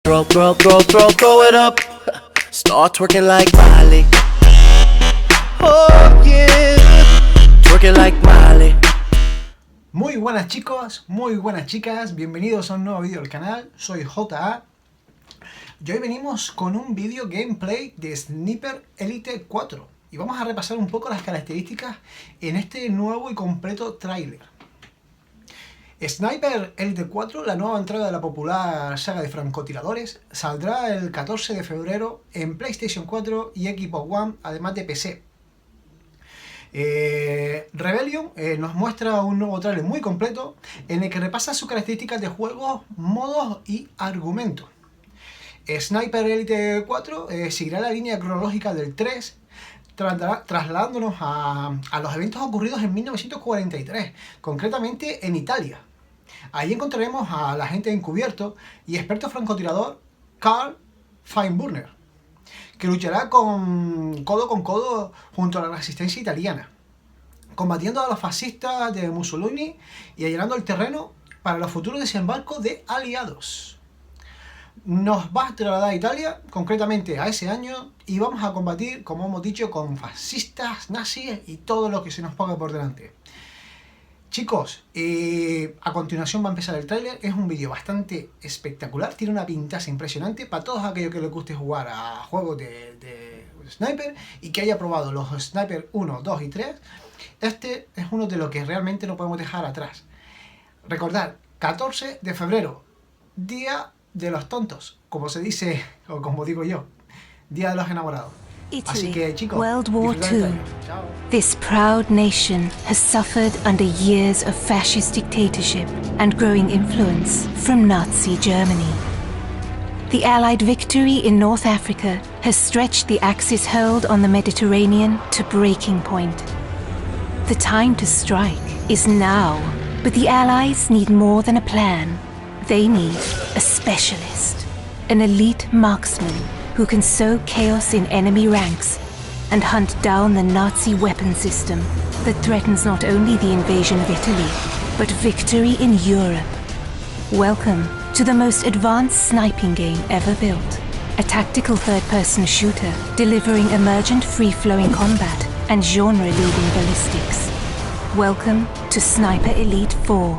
Throw it up. Start twerking like Miley. Oh yeah. Twerking like Miley. Muy buenas chicos, muy buenas chicas, bienvenidos a un nuevo vídeo del canal, soy JA y hoy venimos con un vídeo gameplay de Sniper Elite 4 y vamos a repasar un poco las características en este nuevo y completo tráiler. Sniper Elite 4, la nueva entrega de la popular saga de francotiradores, saldrá el 14 de febrero en PlayStation 4 y Xbox One, además de PC. Rebellion nos muestra un nuevo trailer muy completo en el que repasa sus características de juego, modos y argumentos. Sniper Elite 4 seguirá la línea cronológica del 3, trasladándonos a los eventos ocurridos en 1943, concretamente en Italia. Allí encontraremos al agente encubierto y experto francotirador Karl Feinburner, que luchará codo con codo junto a la resistencia italiana, combatiendo a los fascistas de Mussolini y allanando el terreno para los futuros desembarcos de aliados. Nos va a trasladar a Italia, concretamente a ese año, y vamos a combatir, como hemos dicho, con fascistas, nazis y todo lo que se nos ponga por delante. Chicos, a continuación va a empezar el tráiler. Es un vídeo bastante espectacular, tiene una pintaza impresionante para todos aquellos que les guste jugar a juegos de Sniper y que haya probado los Sniper 1, 2 y 3. Este es uno de los que realmente no podemos dejar atrás. Recordad, 14 de febrero, Día de los Tontos, como se dice, o como digo yo, Día de los Enamorados. Así que, chicos, World War II. This proud nation has suffered under years of fascist dictatorship and growing influence from Nazi Germany. The Allied victory in North Africa has stretched the Axis hold on the Mediterranean to breaking point. The time to strike is now, but the Allies need more than a plan. They need a specialist, an elite marksman who can sow chaos in enemy ranks and hunt down the Nazi weapon system that threatens not only the invasion of Italy, but victory in Europe. Welcome to the most advanced sniping game ever built. A tactical third-person shooter delivering emergent free-flowing combat and genre-leading ballistics. Welcome to Sniper Elite 4.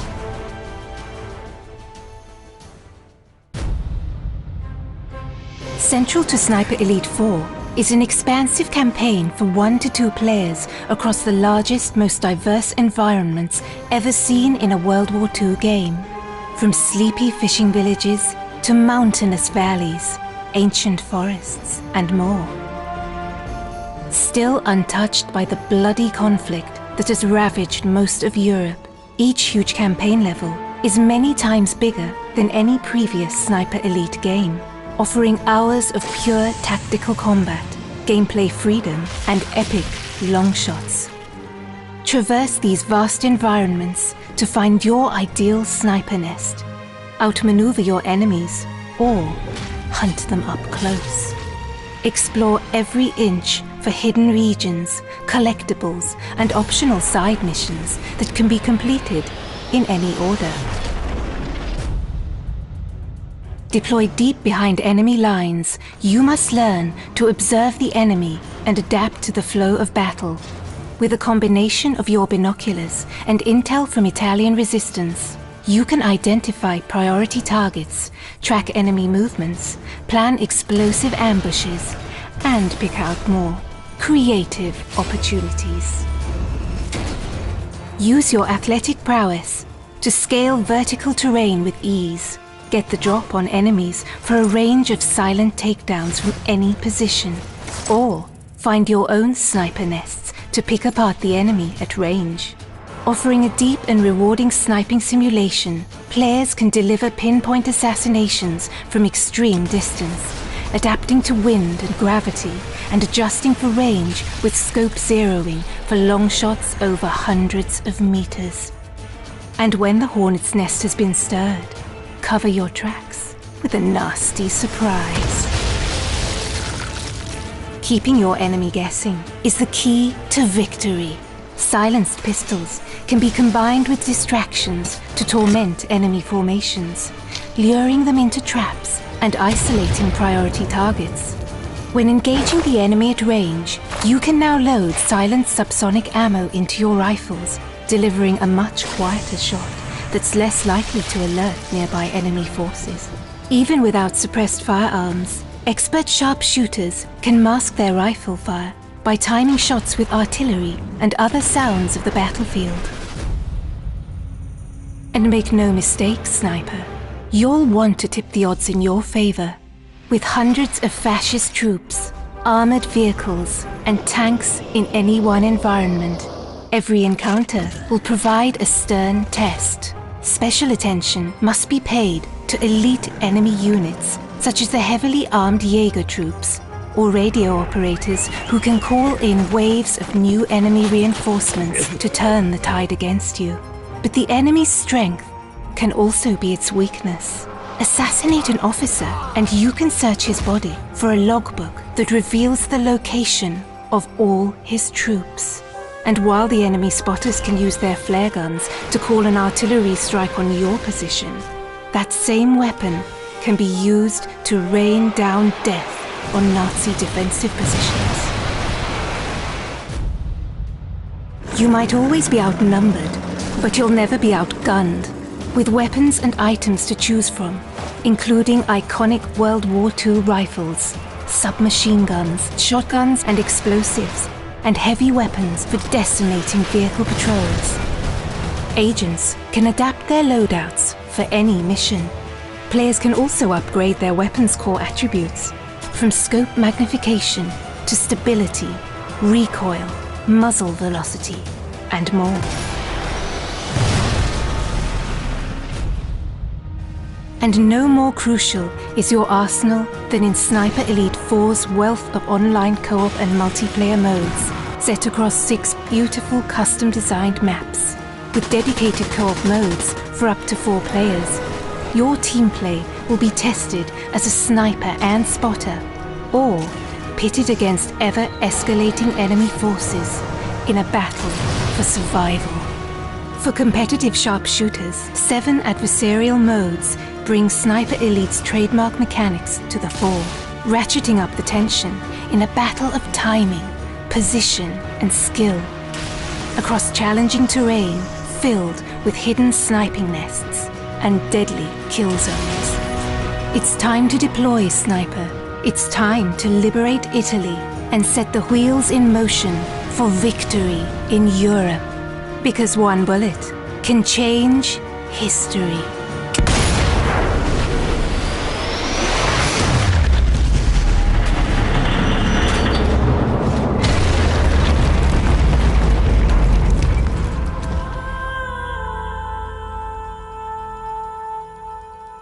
Central to Sniper Elite 4 is an expansive campaign for 1 to 2 players across the largest, most diverse environments ever seen in a World War II game. From sleepy fishing villages to mountainous valleys, ancient forests, and more. Still untouched by the bloody conflict that has ravaged most of Europe, each huge campaign level is many times bigger than any previous Sniper Elite game, offering hours of pure tactical combat, gameplay freedom, and epic long shots. Traverse these vast environments to find your ideal sniper nest, outmaneuver your enemies, or hunt them up close. Explore every inch for hidden regions, collectibles, and optional side missions that can be completed in any order. Deployed deep behind enemy lines, you must learn to observe the enemy and adapt to the flow of battle. With a combination of your binoculars and intel from Italian resistance, you can identify priority targets, track enemy movements, plan explosive ambushes, and pick out more creative opportunities. Use your athletic prowess to scale vertical terrain with ease. Get the drop on enemies for a range of silent takedowns from any position. Or find your own sniper nests to pick apart the enemy at range. Offering a deep and rewarding sniping simulation, players can deliver pinpoint assassinations from extreme distance, adapting to wind and gravity, and adjusting for range with scope zeroing for long shots over hundreds of meters. And when the hornet's nest has been stirred, cover your tracks with a nasty surprise. Keeping your enemy guessing is the key to victory. Silenced pistols can be combined with distractions to torment enemy formations, luring them into traps and isolating priority targets. When engaging the enemy at range, you can now load silent subsonic ammo into your rifles, delivering a much quieter shot that's less likely to alert nearby enemy forces. Even without suppressed firearms, expert sharpshooters can mask their rifle fire by timing shots with artillery and other sounds of the battlefield. And make no mistake, sniper, you'll want to tip the odds in your favor. With hundreds of fascist troops, armored vehicles, and tanks in any one environment, every encounter will provide a stern test. Special attention must be paid to elite enemy units, such as the heavily armed Jaeger troops, or radio operators who can call in waves of new enemy reinforcements to turn the tide against you. But the enemy's strength can also be its weakness. Assassinate an officer, and you can search his body for a logbook that reveals the location of all his troops. And while the enemy spotters can use their flare guns to call an artillery strike on your position, that same weapon can be used to rain down death on Nazi defensive positions. You might always be outnumbered, but you'll never be outgunned. With weapons and items to choose from, including iconic World War II rifles, submachine guns, shotguns and explosives, and heavy weapons for decimating vehicle patrols. Agents can adapt their loadouts for any mission. Players can also upgrade their weapons core attributes, from scope magnification to stability, recoil, muzzle velocity, and more. And no more crucial is your arsenal than in Sniper Elite 4's wealth of online co-op and multiplayer modes, set across 6 beautiful custom-designed maps. With dedicated co-op modes for up to 4 players, your team play will be tested as a sniper and spotter, or pitted against ever-escalating enemy forces in a battle for survival. For competitive sharpshooters, 7 adversarial modes bring Sniper Elite's trademark mechanics to the fore, ratcheting up the tension in a battle of timing, position, and skill. Across challenging terrain filled with hidden sniping nests and deadly kill zones. It's time to deploy, Sniper. It's time to liberate Italy and set the wheels in motion for victory in Europe. Because one bullet can change history.